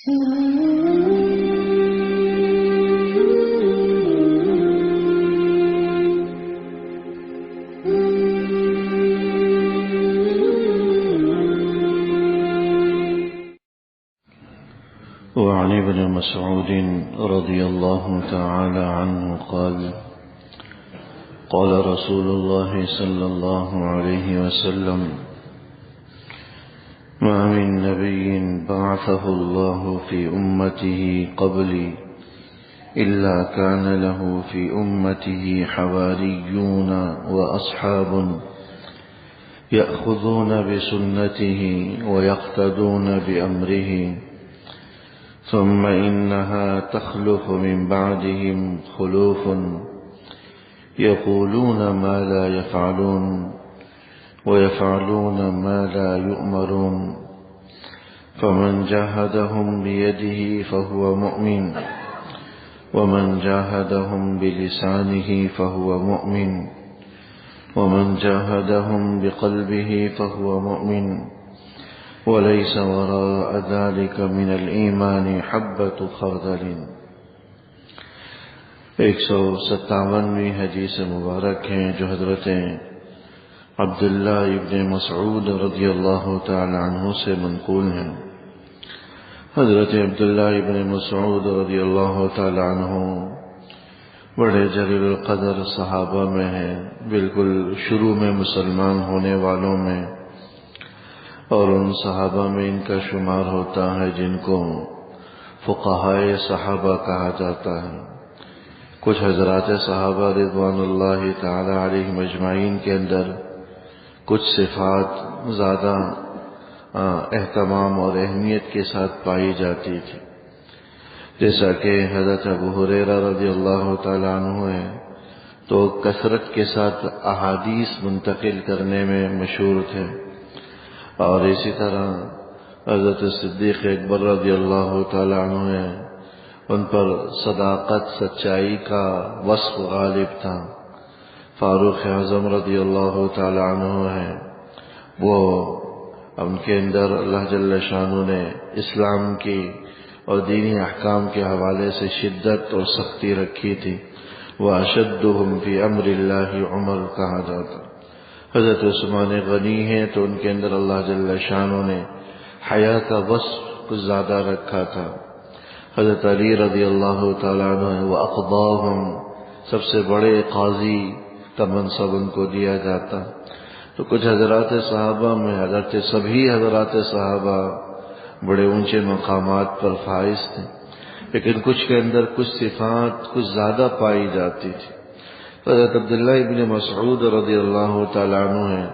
وعن ابن مسعود رضي الله تعالى عنه قال قال رسول الله صلى الله عليه وسلم ما من نبي بعثه الله في أمته قبلي إلا كان له في أمته حواريون وأصحاب يأخذون بسنته ويقتدون بأمره ثم إنها تخلف من بعدهم خلوف يقولون ما لا يفعلون ويفعلون ما لا يؤمرون فمن جاهدهم بيده فهو مؤمن ومن جاهدهم بلسانه فهو مؤمن ومن جاهدهم بقلبه فهو مؤمن وليس وراء ذلك من الإيمان حبة خردل۔ 157ویں حدیث مبارک ہے جو حضرت عبداللہ ابن مسعود رضی اللہ تعالی عنہ سے منقول ہیں۔ حضرت عبداللہ ابن مسعود رضی اللہ تعالی عنہ بڑے جلیل القدر صحابہ میں ہیں، بالکل شروع میں مسلمان ہونے والوں میں، اور ان صحابہ میں ان کا شمار ہوتا ہے جن کو فقہائے صحابہ کہا جاتا ہے۔ کچھ حضرات صحابہ رضوان اللہ تعالی علیہم اجمعین کے اندر کچھ صفات زیادہ اہتمام اور اہمیت کے ساتھ پائی جاتی تھی، جیسا کہ حضرت ابو ہریرہ رضی اللہ تعالی عنہ ہے تو کثرت کے ساتھ احادیث منتقل کرنے میں مشہور تھے، اور اسی طرح حضرت صدیق اکبر رضی اللہ تعالی عنہ ہے، ان پر صداقت سچائی کا وصف غالب تھا۔ فاروق اعظم رضی اللہ تعالی عنہ ہے، وہ ان کے اندر اللہ جل شانہ نے اسلام کی اور دینی احکام کے حوالے سے شدت اور سختی رکھی تھی۔ وَأَشَدُّهُمْ فِي أَمْرِ اللَّهِ عمر کہا جاتا۔ حضرت عثمان غنی ہیں تو ان کے اندر اللہ جل شانہ نے حیا کا وصف کچھ زیادہ رکھا تھا۔ حضرت علی رضی اللہ تعالیٰ عنہ وَأَقْضَاهُمْ سب سے بڑے قاضی کا منصب ان کو دیا جاتا۔ تو کچھ حضرات صحابہ میں حضرت سبھی حضرات صحابہ بڑے اونچے مقامات پر فائز تھے، لیکن کچھ کے اندر کچھ صفات کچھ زیادہ پائی جاتی تھی۔ حضرت عبداللہ ابن مسعود رضی اللہ تعالیٰ عنہ ہے،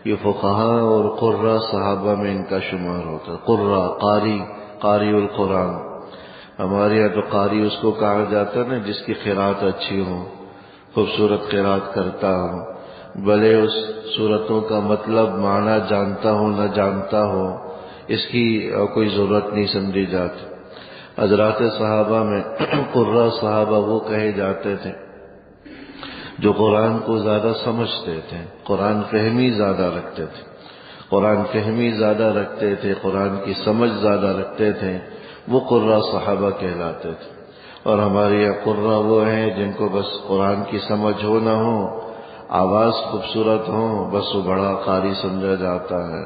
یہ فقہاء اور قراء صحابہ میں ان کا شمار ہوتا ہے۔ قراء قاری القرآن، ہمارے یہاں تو قاری اس کو کہا جاتا ہے نا جس کی قرأت اچھی ہو، خوبصورت قرأت کرتا ہو، بھلے اس صورتوں کا مطلب معنی جانتا ہو نہ جانتا ہو، اس کی کوئی ضرورت نہیں سمجھی جاتی۔ حضرات صحابہ میں قراء صحابہ وہ کہے جاتے تھے جو قرآن کو زیادہ سمجھتے تھے، قرآن فہمی زیادہ رکھتے تھے، قرآن کی سمجھ زیادہ رکھتے تھے، وہ قراء صحابہ کہلاتے تھے۔ اور ہمارے یہاں قراء وہ ہیں جن کو بس قرآن کی سمجھ ہو نہ ہو، آواز خوبصورت ہو، بس وہ بڑا قاری سمجھا جاتا ہے۔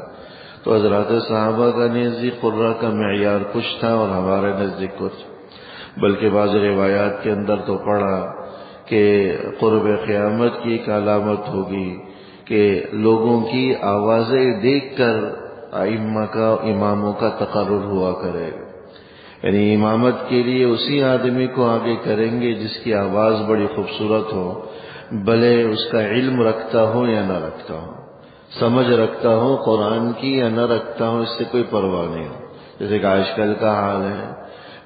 تو حضرات صحابہ کا نزدیک قراء کا معیار کچھ تھا اور ہمارے نزدیک کچھ، بلکہ بعض روایات کے اندر تو پڑھا کہ قرب قیامت کی ایک علامت ہوگی کہ لوگوں کی آوازیں دیکھ کر اماموں کا تقرر ہوا کرے گا، یعنی امامت کے لیے اسی آدمی کو آگے کریں گے جس کی آواز بڑی خوبصورت ہو، بھلے اس کا علم رکھتا ہو یا نہ رکھتا ہو، سمجھ رکھتا ہو قرآن کی یا نہ رکھتا ہو، اس سے کوئی پرواہ نہیں ہو۔ جیسے کہ آج کل کا حال ہے،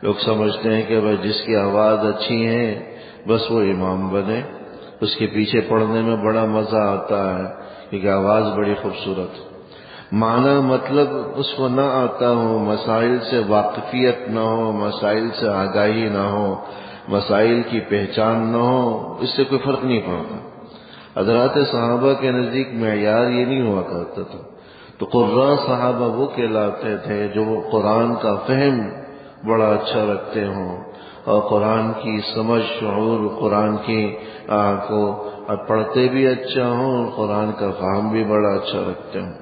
لوگ سمجھتے ہیں کہ بھائی جس کی آواز اچھی ہے بس وہ امام بنے، اس کے پیچھے پڑھنے میں بڑا مزہ آتا ہے کیونکہ آواز بڑی خوبصورت، معنی مطلب اس کو نہ آتا ہو، مسائل سے واقفیت نہ ہو، مسائل سے آگاہی نہ ہو، مسائل کی پہچان نہ ہو، اس سے کوئی فرق نہیں پڑتا۔ حضرات صحابہ کے نزدیک معیار یہ نہیں ہوا کرتا تھا۔ تو قراء صحابہ وہ کہلاتے تھے جو قرآن کا فہم بڑا اچھا رکھتے ہوں، اور قرآن کی سمجھ شعور، قرآن کی کو پڑھتے بھی اچھا ہوں، قرآن کا فہم بھی بڑا اچھا رکھتے ہوں۔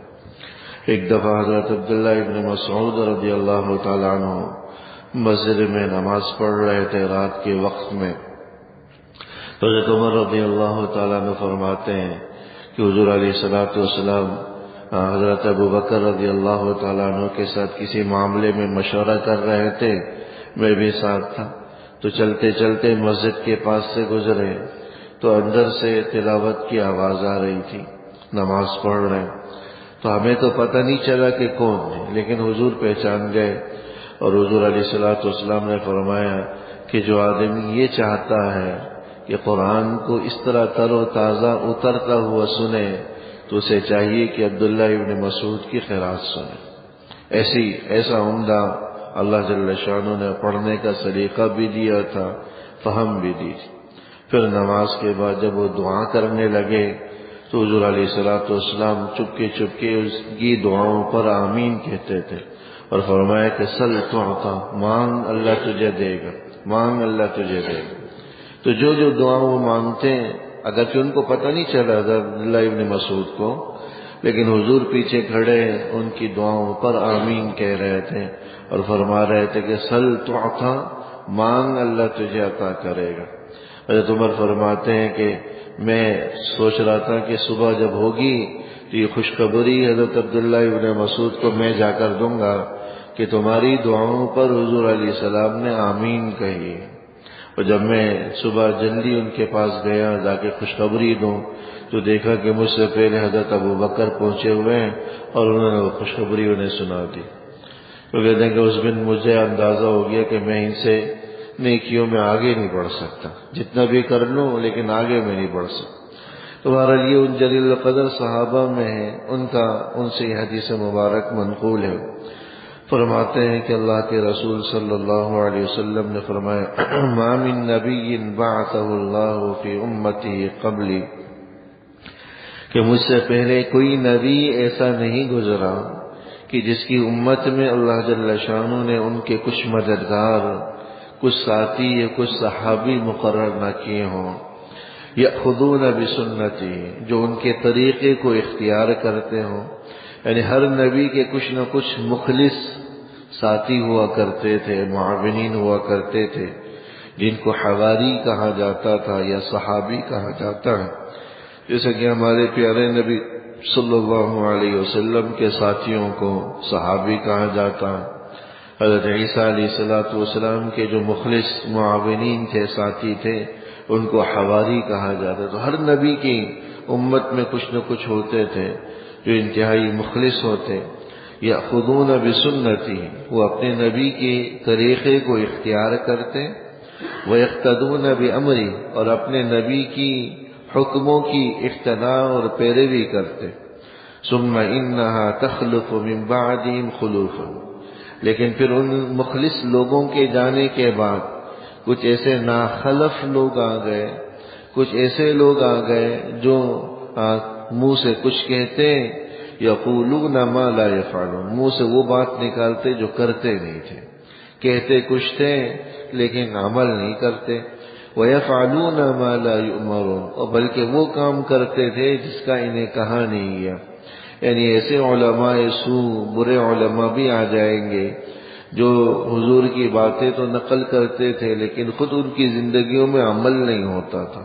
ایک دفعہ حضرت عبداللہ ابن مسعود رضی اللہ تعالیٰ عنہ مسجد میں نماز پڑھ رہے تھے رات کے وقت میں۔ حضرت عمر رضی اللہ تعالیٰ عنہ فرماتے ہیں کہ حضور علیہ الصلوۃ والسلام حضرت ابوبکر رضی اللہ تعالیٰ عنہ کے ساتھ کسی معاملے میں مشورہ کر رہے تھے، میں بھی ساتھ تھا، تو چلتے چلتے مسجد کے پاس سے گزرے تو اندر سے تلاوت کی آواز آ رہی تھی، نماز پڑھ رہے، تو ہمیں تو پتہ نہیں چلا کہ کون ہے، لیکن حضور پہچان گئے، اور حضور علیہ الصلوۃ والسلام نے فرمایا کہ جو آدمی یہ چاہتا ہے کہ قرآن کو اس طرح تر و تازہ اترتا ہوا سنے تو اسے چاہیے کہ عبداللہ ابن مسعود کی قرات سنے۔ ایسا عمدہ اللہ جل شانہ نے پڑھنے کا سلیقہ بھی دیا تھا، فہم بھی دی۔ پھر نماز کے بعد جب وہ دعا کرنے لگے تو حضور علیہ الصلوۃ والسلام چپکے چپکے اس کی دعاؤں پر آمین کہتے تھے، اور فرمایا کہ سل تعطا، مانگ اللہ تجھے دے گا، مانگ اللہ تجھے دے گا۔ تو جو دعا وہ مانگتے ہیں، اگرچہ ان کو پتہ نہیں چلا عبداللہ ابن مسعود کو، لیکن حضور پیچھے کھڑے ان کی دعاؤں پر آمین کہہ رہے تھے اور فرما رہے تھے کہ سل تعطا، مانگ اللہ تجھے عطا کرے گا۔ حضرت عمر فرماتے ہیں کہ میں سوچ رہا تھا کہ صبح جب ہوگی تو یہ خوشخبری حضرت عبداللہ ابن مسعود کو میں جا کر دوں گا کہ تمہاری دعاؤں پر حضور علیہ السلام نے آمین کہی۔ اور جب میں صبح جلدی ان کے پاس گیا جا کے خوشخبری دوں تو دیکھا کہ مجھ سے پہلے حضرت ابوبکر پہنچے ہوئے ہیں اور انہوں نے وہ خوشخبری انہیں سنا دی۔ تو کہتے ہیں کہ اس دن مجھے اندازہ ہو گیا کہ میں ان سے نیکیوں میں آگے نہیں بڑھ سکتا، جتنا بھی کر لوں لیکن آگے میں نہیں بڑھ سکتا۔ تمہارا یہ ان جلیل القدر صحابہ میں ہے، ان سے یہ حدیث مبارک منقول ہے۔ فرماتے ہیں کہ اللہ کے رسول صلی اللہ علیہ وسلم نے فرمایا ما من نبی بعثہ اللہ فی امتی قبلی، کہ مجھ سے پہلے کوئی نبی ایسا نہیں گزرا کہ جس کی امت میں اللہ جل شانہ نے ان کے کچھ مددگار، کچھ ساتھی یا کچھ صحابی مقرر نہ کیے ہوں، یأخذون بسنتی، جو ان کے طریقے کو اختیار کرتے ہوں۔ یعنی ہر نبی کے کچھ نہ کچھ مخلص ساتھی ہوا کرتے تھے، معاونین ہوا کرتے تھے، جن کو حواری کہا جاتا تھا یا صحابی کہا جاتا ہے، جیسا کہ ہمارے پیارے نبی صلی اللہ علیہ وسلم کے ساتھیوں کو صحابی کہا جاتا ہے۔ حضرت عیسیٰ علیہ السلام کے جو مخلص معاونین تھے، ساتھی تھے، ان کو حواری کہا جاتا ہے۔ تو ہر نبی کی امت میں کچھ نہ کچھ ہوتے تھے جو انتہائی مخلص ہوتے۔ یأخذون بسنتی، وہ اپنے نبی کے طریقے کو اختیار کرتے، ویقتدون بامری، اور اپنے نبی کی حکموں کی اقتداء اور پیروی کرتے۔ ثم انہا تخلف من بعدہم خلوفا، لیکن پھر ان مخلص لوگوں کے جانے کے بعد کچھ ایسے ناخلف لوگ آ گئے، کچھ ایسے لوگ آ گئے جو منہ سے کچھ کہتے، یقولون ما لا یفعلون، منہ سے وہ بات نکالتے جو کرتے نہیں تھے، کہتے کچھ تھے لیکن عمل نہیں کرتے، ویفعلون ما لا یؤمرون، اور بلکہ وہ کام کرتے تھے جس کا انہیں کہا نہیں گیا۔ یعنی ایسے علماء سوء، برے علماء بھی آ جائیں گے جو حضور کی باتیں تو نقل کرتے تھے لیکن خود ان کی زندگیوں میں عمل نہیں ہوتا تھا۔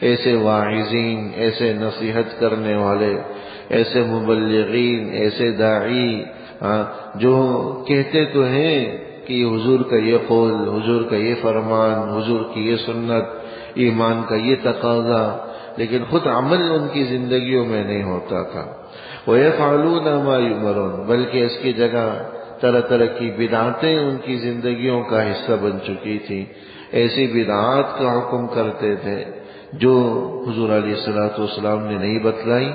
ایسے واعظین، ایسے نصیحت کرنے والے، ایسے مبلغین، ایسے داعی جو کہتے تو ہیں کہ حضور کا یہ قول، حضور کا یہ فرمان، حضور کی یہ سنت، ایمان کا یہ تقاضا، لیکن خود عمل ان کی زندگیوں میں نہیں ہوتا تھا۔ وَيَفْعَلُونَ مَا يُؤْمَرُونَ، بلکہ اس کی جگہ طرح طرح کی بدعتیں ان کی زندگیوں کا حصہ بن چکی تھی۔ ایسی بدعات کا حکم کرتے تھے جو حضور علیہ السلام نے نہیں بتلائی،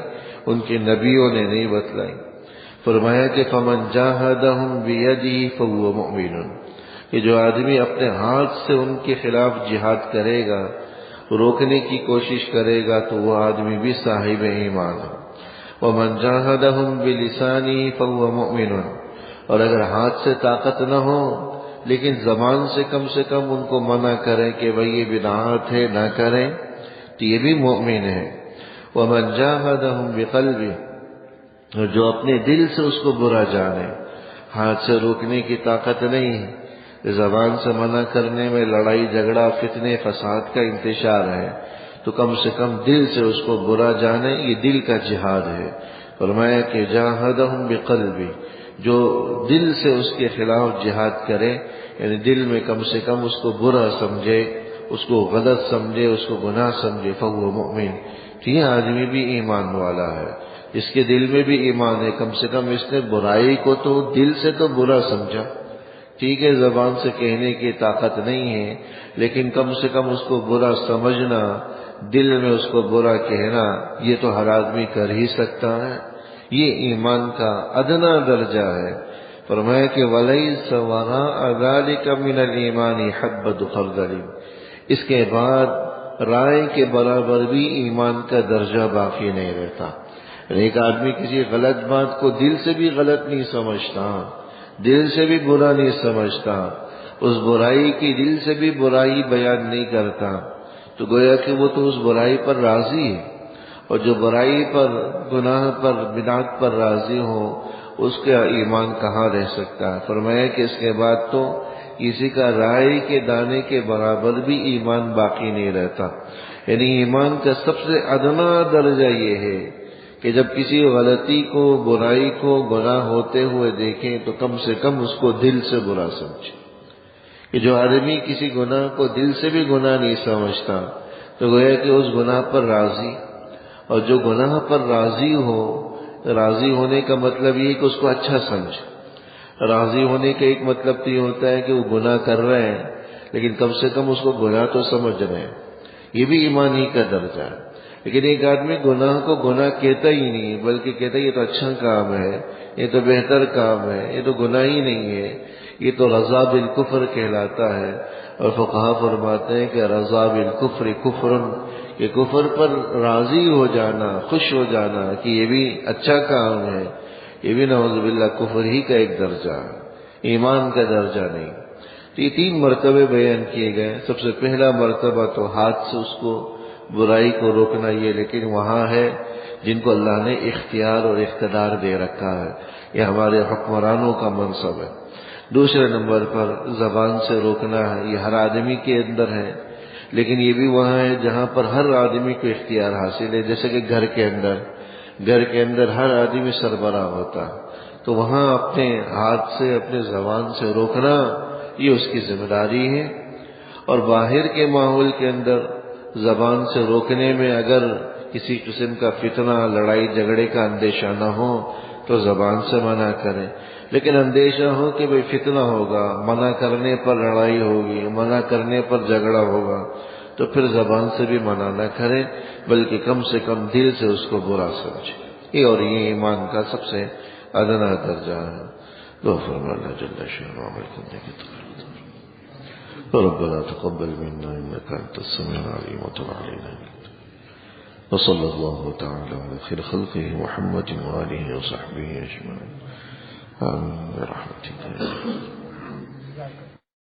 ان کے نبیوں نے نہیں بتلائی۔ فرمایا کہ فَمَنْ جَاهَدَهُمْ بِيَدِهِ فَهُوَ مُؤْمِنٌ، کہ جو آدمی اپنے ہاتھ سے ان کے خلاف جہاد کرے گا، روکنے کی کوشش کرے گا، تو وہ آدمی بھی صاحب ایمان ہے۔ وَمَنْ جَاهَدَهُمْ بِلِسَانِهِ فَهُوَ مُؤْمِنٌ، اور اگر ہاتھ سے طاقت نہ ہو لیکن زبان سے کم ان کو منع کریں کہ بھئی یہ بدعات ہے، نہ کریں، تو یہ بھی مومن ہے۔ وَمَنْ جَاهَدَهُمْ بِقَلْبِهِ، اور جو اپنے دل سے اس کو برا جانے، ہاتھ سے روکنے کی طاقت نہیں ہے، زبان سے منع کرنے میں لڑائی جھگڑا فتنے فساد کا انتشار ہے، تو کم سے کم دل سے اس کو برا جانے، یہ دل کا جہاد ہے۔ فرمایا کہ جاہدہم بقلبی، جو دل سے اس کے خلاف جہاد کرے، یعنی دل میں کم سے کم اس کو برا سمجھے، اس کو غلط سمجھے، اس کو گناہ سمجھے، فہو مؤمن، تو یہ آدمی بھی ایمان والا ہے، اس کے دل میں بھی ایمان ہے، کم سے کم اس نے برائی کو تو دل سے تو برا سمجھا۔ ٹھیک ہے زبان سے کہنے کی طاقت نہیں ہے، لیکن کم سے کم اس کو برا سمجھنا، دل میں اس کو برا کہنا، یہ تو ہر آدمی کر ہی سکتا ہے، یہ ایمان کا ادنا درجہ ہے۔ فرمایا کہ وَلَيْسَ وَرَاءَ ذَلِكَ مِنَ الْإِيمَانِ حَبَّةُ خَرْدَلٍ، اس کے بعد رائے کے برابر بھی ایمان کا درجہ باقی نہیں رہتا۔ ایک آدمی کسی غلط بات کو دل سے بھی غلط نہیں سمجھتا، دل سے بھی برا نہیں سمجھتا، اس برائی کی دل سے بھی برائی بیان نہیں کرتا، تو گویا کہ وہ تو اس برائی پر راضی ہے، اور جو برائی پر، گناہ پر، بدعت پر راضی ہو، اس کا ایمان کہاں رہ سکتا ہے۔ فرمایا کہ اس کے بعد تو کسی کا رائے کے دانے کے برابر بھی ایمان باقی نہیں رہتا۔ یعنی ایمان کا سب سے ادنا درجہ یہ ہے کہ جب کسی غلطی کو، برائی کو، گناہ ہوتے ہوئے دیکھیں تو کم سے کم اس کو دل سے برا سمجھیں۔ کہ جو آدمی کسی گناہ کو دل سے بھی گناہ نہیں سمجھتا، تو گویا کہ اس گناہ پر راضی، اور جو گناہ پر راضی ہو، راضی ہونے کا مطلب یہ کہ اس کو اچھا سمجھ۔ راضی ہونے کا ایک مطلب تو یہ ہوتا ہے کہ وہ گناہ کر رہے ہیں لیکن کم سے کم اس کو گناہ تو سمجھ رہے ہیں، یہ بھی ایمان ہی کا درجہ ہے۔ لیکن ایک آدمی گناہ کو گناہ کہتا ہی نہیں، بلکہ کہتا ہے یہ تو اچھا کام ہے، یہ تو بہتر کام ہے، یہ تو گناہ ہی نہیں ہے، یہ تو رضا بالکفر کہلاتا ہے۔ اور فقہا فرماتے ہیں کہ رضا بالکفر کفر، کہ کفر پر راضی ہو جانا، خوش ہو جانا کہ یہ بھی اچھا کام ہے، یہ بھی نعوذ باللہ کفر ہی کا ایک درجہ ہے، ایمان کا درجہ نہیں۔ تو یہ 3 مرتبے بیان کیے گئے۔ سب سے پہلا مرتبہ تو ہاتھ سے اس کو، برائی کو روکنا، یہ لیکن وہاں ہے جن کو اللہ نے اختیار اور اقتدار دے رکھا ہے، یہ ہمارے حکمرانوں کا منصب ہے۔ دوسرے نمبر پر زبان سے روکنا ہے، یہ ہر آدمی کے اندر ہے، لیکن یہ بھی وہاں ہے جہاں پر ہر آدمی کو اختیار حاصل ہے، جیسے کہ گھر کے اندر ہر آدمی سربراہ ہوتا ہے، تو وہاں اپنے ہاتھ سے، اپنے زبان سے روکنا یہ اس کی ذمہ داری ہے۔ اور باہر کے ماحول کے اندر زبان سے روکنے میں اگر کسی قسم کا فتنہ، لڑائی جھگڑے کا اندیشہ نہ ہو تو زبان سے منع کریں، لیکن اندیشہ ہو کہ بھئی فتنہ ہوگا، منع کرنے پر لڑائی ہوگی، منع کرنے پر جھگڑا ہوگا، تو پھر زبان سے بھی منع نہ کریں، بلکہ کم سے کم دل سے اس کو برا سمجھیں۔ اور یہ ایمان کا سب سے ادنا درجہ ہے۔ دعا فرما اللہ جل شانہ عمل کرنے کی توفیق۔ ربنا تقبل منا انك انت السميع العليم وتب علينا وصلى الله تعالى على خير خلقه محمد وآله وصحبه أجمعين آمين برحمتك يا رب.